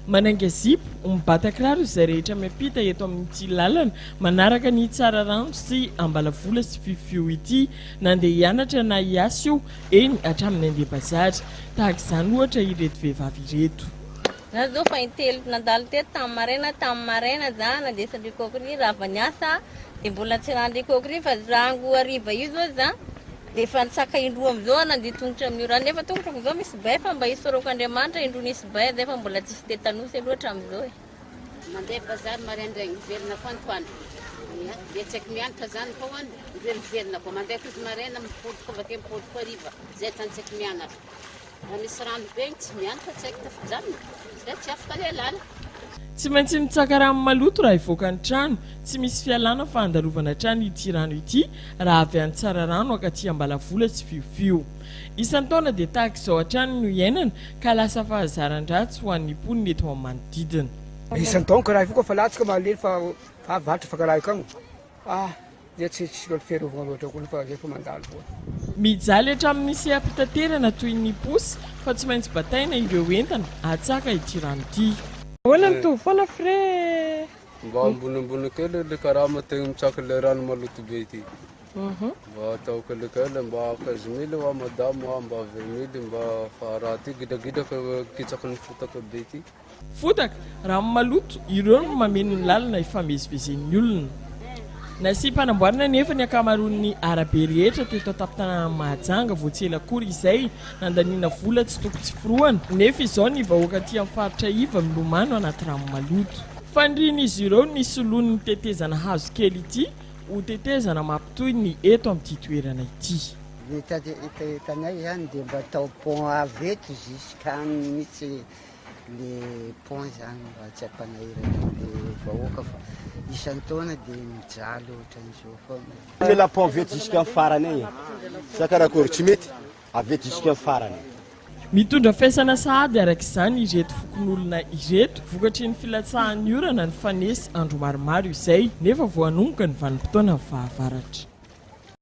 Mananga zipo mibata kiraro izay rehetra miampita eto amin'ity lalana manaraka ny tsara rano sy ambalavola sy fiofio ity nandeha hianatra na hiasa io eny hatramin'ny andeha bazary tahaka izany ohatra ireto vehivavy ireto. Na zao fa intelo nandalo teto tamin'ny maraina za nandesa andrikokry raha avy niasa dia mbola tsy nandrikokry fa rango hariva io zao za dia efa nitsaka indroa amin'izao nandeha tongotra amin'io raha nefa tongotra amin'izao misy bay fa mba hisoroko Andriamanitra indro nisy bay zay fa mbola tsisy tetanosy loatra amin'izao e. Mandeha bazary maraindraigny miverina foantoandro dia tsy haiko mianatra zany fa hoany miverina koa mandeha kozy maraina mipodiko avy ake mipodiko hariva zay tany tsy haiko mianatra raha misy rano be tsy mianatra tsy haiko tafijanona zay tsy afaka lialala. Tsy maintsy mitsaka rano maloto raha ivoaka ny trano, tsy misy fialana fa andalovana trano ity rano ity raha avy any tsara rano akaty ambalavola sy fiofio. Isan'ny taona dia tahaka izao hatrany no iainana ka lasa fahazaran-dratsy ho an'ny mponina eto amin'ny manodidina. Isan'ny taona ka raha io koa fa latsaka malely fa avatra fa karaha ikany. Dia tsy loatra fiarovana loatra koa fa zay fa mandalo koa. Mijaly hatramin'ny seha-pitaterana toy ny posy fa tsy maintsy bataina ireo entana hatsaka ity rano ity. Hoana mitovy foana fre mba ambonimbony kely le karaha mategna mitsaka le rano maloto be ity. Mba atao kelikely mba 15 000 madamo mba 20 000 mba fa raha ty gidagidaka kitsaky ny fotaka be ity. Fotaka raha maloto ireo no mameno ny lalana ifamezivezen'ny olona. Nasy-panamboarana nefa ny akamaroan'ny arabe rehetra teto an-tampon-tanàna Mahajanga voatsela akory izay nandaniana vola tsy toko tsy firohana nefa izao ny vahoaka aty amin'ny faritra iva milomano anaty rano maloto. Fandrian'izy ireo ny soloany ny tetezana hazo kely ity ho tetezana mampitoy ny eto amin'ity toerana ity. Ny tanay zany dia mba atao pont aveto jusqu'any mihitsy le pont zany mba tsy ampanahirana le vahoaka fa isan'ny taona dia mijaly ohatran'izao foana. La pont aveto jusqu'à farany egny sa karakory tsy mety aveto jusqu'à farany. Mitondra fiaisana sahady araka izany ireto fokon'olona ireto vokatry ny filatsahan'ny orana ny fanesy andro maromaro izay nefa voanomboka ny vanim-potoana ny fahavaratra.